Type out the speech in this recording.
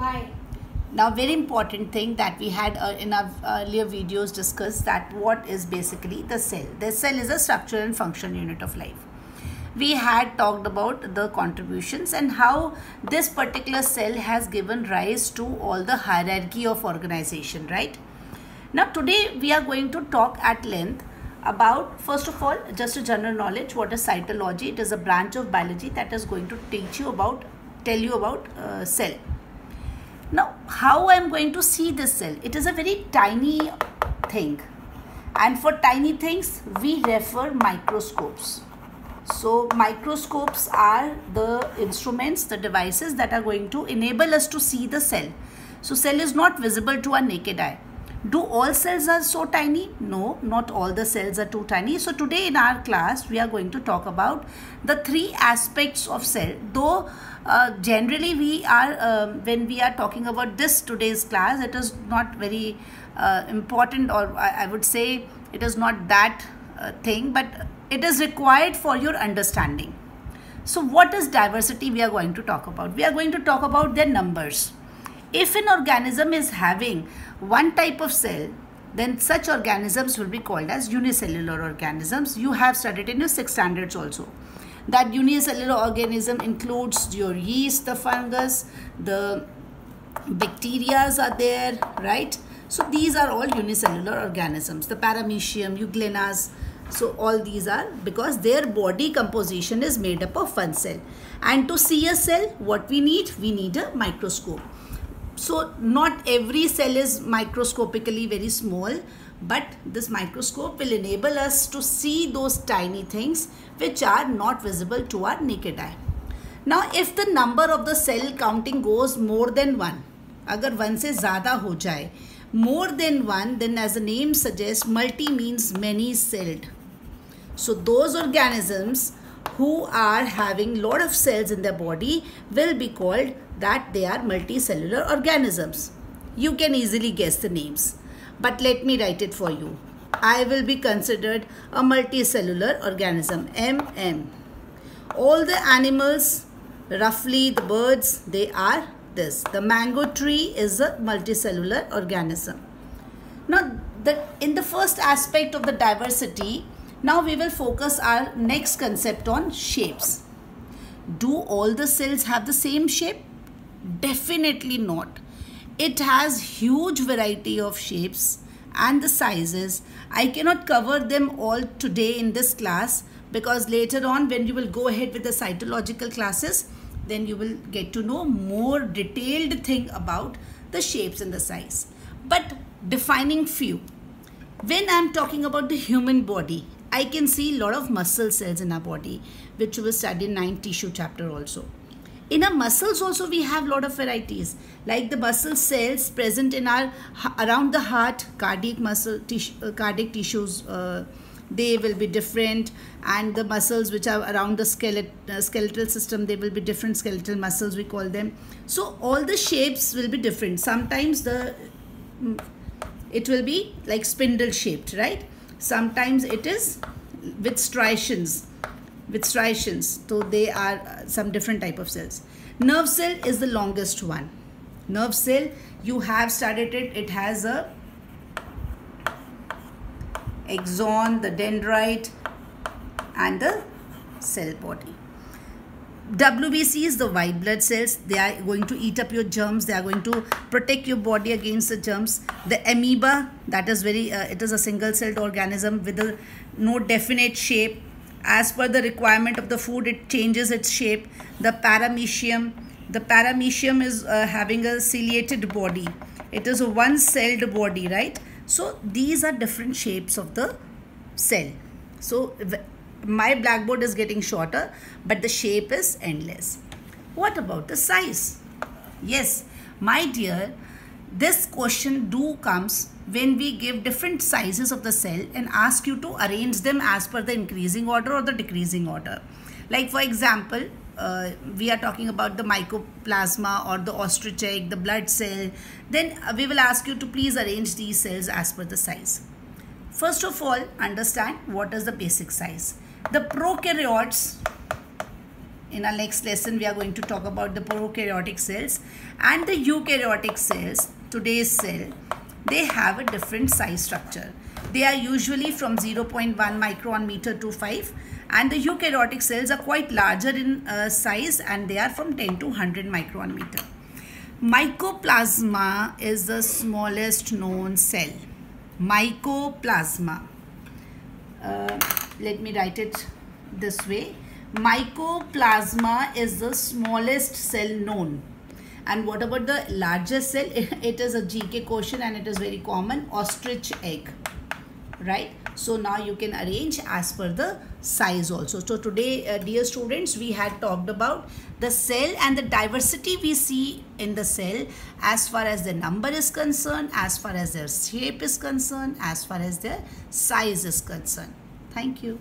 Hi. Now, very important thing that we had in our earlier videos discussed, that what is basically the cell. The cell is a structural and functional unit of life. We had talked about the contributions and how this particular cell has given rise to all the hierarchy of organization, right? Now, today we are going to talk at length about, first of all, just a general knowledge, what is cytology. It is a branch of biology that is going to tell you about cell. Now, how I am going to see this cell? It is a very tiny thing, and for tiny things we refer microscopes. So microscopes are the instruments, the devices that are going to enable us to see the cell. So cell is not visible to our naked eye. Do all cells are so tiny? No, not all the cells are too tiny. So today in our class we are going to talk about the three aspects of cell. Though generally we are when we are talking about this today's class, it is not very important, or I would say it is not that thing, but it is required for your understanding. So what is diversity we are going to talk about? We are going to talk about their numbers. If an organism is having one type of cell, then such organisms will be called as unicellular organisms. You have studied in your 6th standards also that unicellular organism includes your yeast, the fungus, the bacteria are there, right? So these are all unicellular organisms. The paramecium, euglenas, so all these are because their body composition is made up of one cell. And to see a cell, what we need? We need a microscope. So not every cell is microscopically very small, but this microscope will enable us to see those tiny things which are not visible to our naked eye. Now if the number of the cell counting goes more than 1, agar 1 se zyada ho jaye, more than 1, then as the name suggests, multi means many celled. So those organisms who are having lot of cells in their body will be called that they are multicellular organisms. You can easily guess the names, but let me write it for you. I will be considered a multicellular organism, MM. All the animals, roughly the birds, they are this. The mango tree is a multicellular organism. Now, in the first aspect of the diversity, now we will focus our next concept on shapes. Do all the cells have the same shape? Definitely not. It has huge variety of shapes and the sizes. I cannot cover them all today in this class because later on when you will go ahead with the cytological classes, then you will get to know more detailed thing about the shapes and the size. But defining few. When I am talking about the human body, I can see a lot of muscle cells in our body, which we will study in 9 tissue chapter also. In our muscles also we have a lot of varieties, like the muscle cells present in our around the heart, cardiac muscle cardiac tissues, they will be different, and the muscles which are around the skeletal system, they will be different skeletal muscles, we call them. So all the shapes will be different. Sometimes it will be like spindle shaped, right? Sometimes it is with striations. So they are some different type of cells. Nerve cell is the longest one. Nerve cell, you have studied it. It has a axon, the dendrite, and the cell body. WBC is the white blood cells. They are going to eat up your germs. They are going to protect your body against the germs. The amoeba, that is it is a single-celled organism with no definite shape. As per the requirement of the food, it changes its shape. The paramecium is having a ciliated body. It is a one-celled body, right? So these are different shapes of the cell. So my blackboard is getting shorter, but the shape is endless. What about the size? Yes, my dear, this question comes when we give different sizes of the cell and ask you to arrange them as per the increasing order or the decreasing order. Like for example, we are talking about the mycoplasma or the ostrich egg, the blood cell. Then we will ask you to please arrange these cells as per the size. First of all, understand what is the basic size. The prokaryotes in our next lesson we are going to talk about the prokaryotic cells and the eukaryotic cells. Today's cell, they have a different size structure. They are usually from 0.1 micron meter to 5, and the eukaryotic cells are quite larger in size, and they are from 10 to 100 micron meter. Mycoplasma is the smallest known cell. Mycoplasma. Let me write it this way. Mycoplasma is the smallest cell known. And what about the largest cell? It is a GK question and it is very common. Ostrich egg. Right? So now you can arrange as per the size also. So today, dear students, we had talked about the cell and the diversity we see in the cell as far as the number is concerned, as far as their shape is concerned, as far as their size is concerned. Thank you.